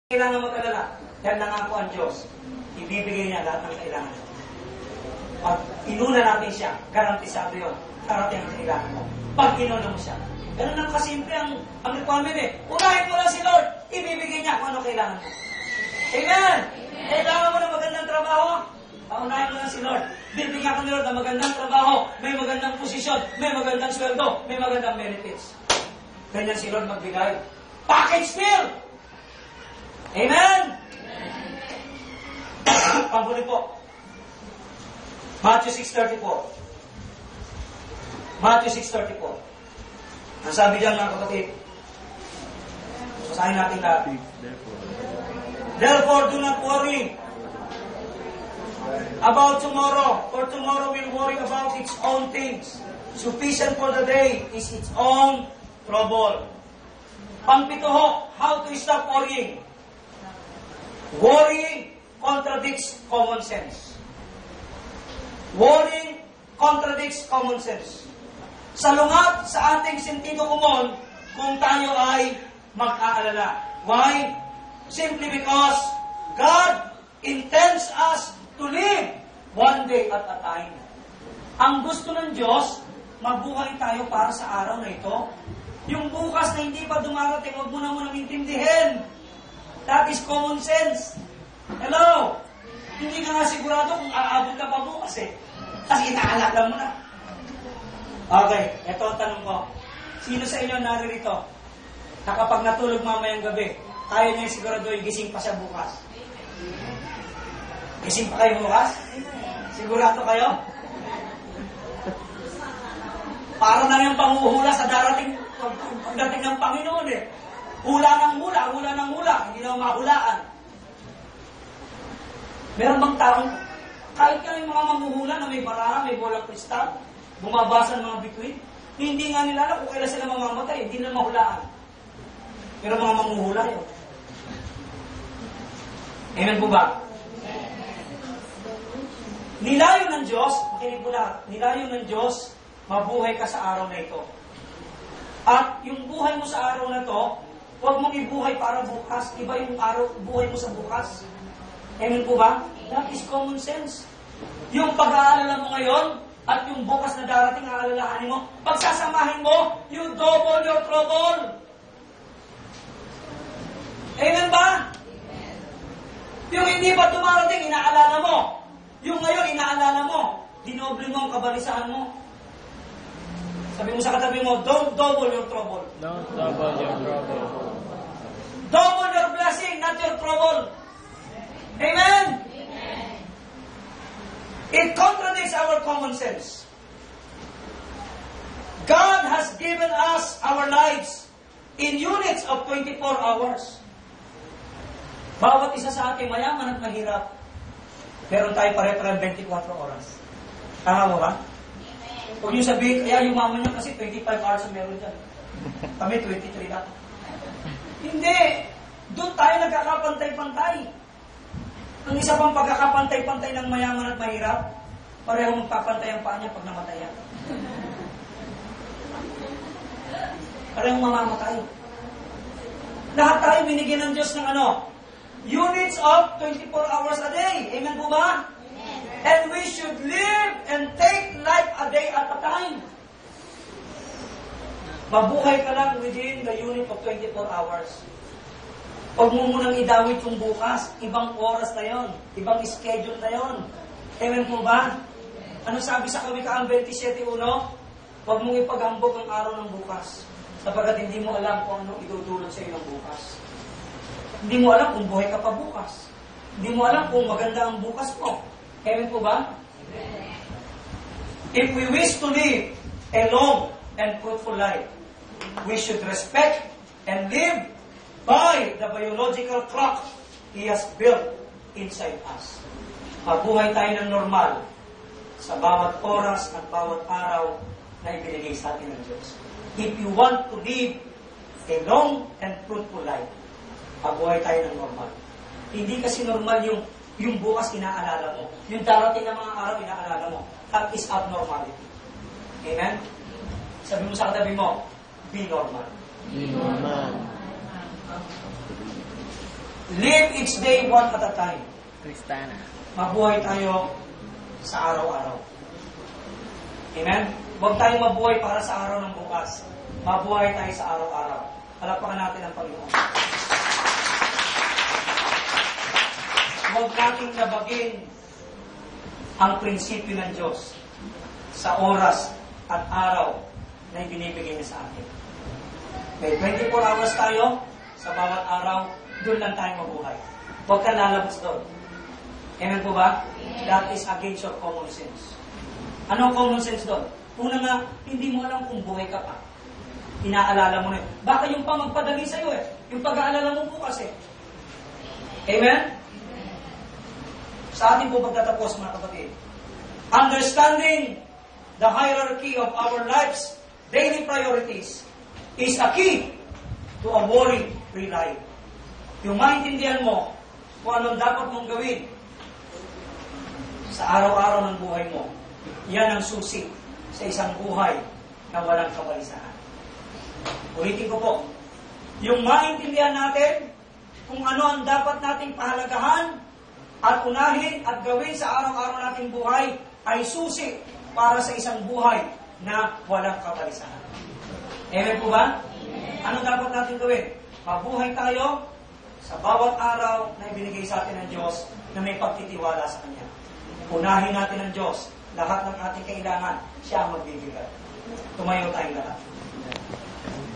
Kailangan mag-alala. Dahil nangako ang Diyos, ibibigay niya lahat ng kailangan. Pag inuna natin siya, garantisado yun. Karating ang kailangan mo. Pag inuna mo siya. Ganun lang kasimple ang requirement eh. Unahin mo lang si Lord, ibibigay niya kung ano kailangan mo. Amen! Kailangan mo ng magandang trabaho, paunahin mo lang si Lord. Bibigyan ka ni Lord ng magandang trabaho, may magandang posisyon, may magandang sweldo, may magandang benefits. Ganyan si Lord magbigay. Package deal! Amen! Panghuli po. Matthew 6:34. Matthew 6:34. Ang sabi diyan mga kapatid, basahin natin lahat. Therefore, do not worry about tomorrow, for tomorrow will worry about its own things. Sufficient for the day is its own trouble. Pangpito ho, how to stop worrying. Worrying contradicts common sense. Worrying contradicts common sense. Salungat sa ating sentido komon kung tayo ay mag-aalala. Why? Simply because God intends us to live one day at a time. Ang gusto ng Diyos, mabuhay tayo para sa araw na ito. Yung bukas na hindi pa dumarating, huwag mo na munang intindihin. That is common sense. Hello? Hindi ka nga sigurado kung aabot ka pa bukas eh. Kasi inaalala mo na. Okay, ito ang tanong ko. Sino sa inyo naririto na kapag natulog mamayang gabi, tayo niya sigurado gising pa siya bukas? Gising pa kayo bukas? Sigurado kayo? Para na yung panghuhula sa pagdating ng Panginoon eh. Hula ng hula, hindi na mahulaan. Meron bang taong, kahit ka yung mga manghuhula na may baraha, may bolang kristal, bumabasa ng mga bituin, hindi nga nila alam kung kailan sila mamamatay, hindi na mahulaan. Pero mga manghuhula yun. Amen po ba? Nilayo ng Diyos, makinig po lahat, nilayo ng Diyos, mabuhay ka sa araw na ito. At yung buhay mo sa araw na ito, huwag mong ibuhay para bukas. Iba yung araw, buhay mo sa bukas. Amen po ba? That is common sense. Yung pag-aalala mo ngayon, at yung bukas na darating, aalalahanin mo, pagsasamahin mo, you double your trouble. Amen ba? Yung hindi pa dumarating, inaalala mo. Yung ngayon, inaalala mo. Dinoble mo ang kabalisahan mo. Sabi mo sa katabi mo, don't double your trouble. Don't double your trouble. Double your blessing, not your trouble. Amen? Amen. It contradicts our common sense. God has given us our lives in units of 24 hours. Bawat isa sa atin, mayaman at mahirap. Meron tayo pare-parang 24 oras. Tama mo ba? Huwag yung sabihin, kaya yumaman niya kasi 25 hours ang meron dyan. Kami 23 lang. Hindi. Doon tayo nagkakapantay-pantay. Ang isa pang pagkakapantay-pantay ng mayaman at mahirap, pareho magpapantay ang paa niya pag namatay yan. Parehong mamamatay. Lahat tayo binigyan ng Diyos ng units of 24 hours a day. Amen po ba? And we should live and take life a day at a time. Mabuhay ka lang within the unit of 24 hours. Huwag mo munang idawit yung bukas. Ibang oras na yon, ibang schedule na yon. Amen po ba? Ano sabi sa Kawikaan 27:1? Huwag mong ipaghambog ang araw ng bukas, sapagkat hindi mo alam kung ano idudulot sa iyo ng bukas. Hindi mo alam kung buhay ka pa bukas. Hindi mo alam kung maganda ang bukas mo. Amen po ba? Amen. If we wish to live a long and fruitful life, we should respect and live by the biological clock He has built inside us. Mabuhay tayo ng normal sa bawat oras at bawat araw na ibinigay sa atin ng Diyos. If you want to live a long and fruitful life, mabuhay tayo ng normal. Hindi kasi normal yung bukas inaalala mo. Yung darating na mga araw inaalala mo. That is abnormality. Amen? Sabi mo sa katabi mo, be normal. Be normal. Live each day one at a time. Kristana. Mabuhay tayo sa araw-araw. Amen? Huwag tayong mabuhay para sa araw ng bukas. Mabuhay tayo sa araw-araw. Palakpakan natin ang Panginoon. Huwag nating labagin ang prinsipyo ng Diyos sa oras at araw na ibinibigay niya sa atin. May 24 hours tayo, sa bawat araw, doon lang tayo mabuhay. Huwag kang lalabas doon. Amen po ba? That is against your common sense. Ano ang common sense doon? Una nga, hindi mo alam kung buhay ka pa. Inaalala mo na. Baka yung pa magpadali sa'yo yung pag-aalala mo bukas Amen? Sa ating po pagtatapos, mga kapatid, understanding the hierarchy of our lives, daily priorities, is a key to a worry-free life. Yung maintindihan mo kung anong dapat mong gawin sa araw-araw ng buhay mo, yan ang susi sa isang buhay na walang kabalisahan. Ulitin ko po, yung maintindihan natin kung ano ang dapat nating pahalagahan at unahin at gawin sa araw-araw nating buhay ay susi para sa isang buhay na walang kabalisahan. Amen po ba? Ano dapat natin gawin? Mabuhay tayo sa bawat araw na ibinigay sa atin ng Diyos na may pagtitiwala sa Kanya. Unahin natin ang Diyos. Lahat ng ating kailangan, siya ang magbibigay. Tumayo tayong lahat.